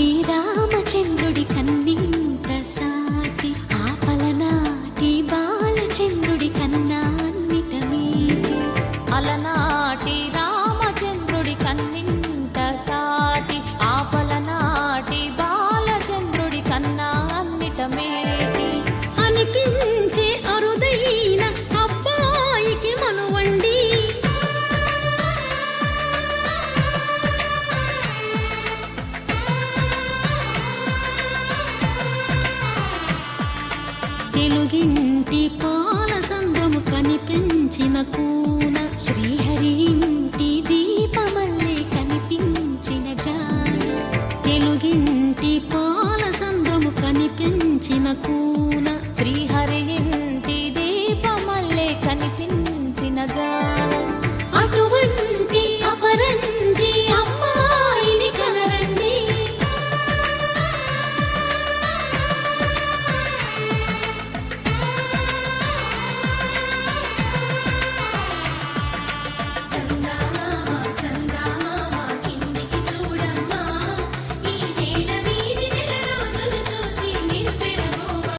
అలనాటి రామచంద్రుడి కన్నింత సాటి ఆపలనాటి బాలచంద్రుడి కన్నా అన్నిట మీటి అలనాటి రామచంద్రుడి కన్నింత సాటి ఆపలనాటి బాలచంద్రుడి కన్నా అన్నిట మేటి అనిపించే అరుదైన అబ్బాయికి మనువండి తెలుగింటి పాలసంద్రము కనిపించిన కూన శ్రీహరి ఇంటి దీపమల్లే కనిపించిన జాన తెలుగింటి పాలసంద్రము కనిపించిన కూన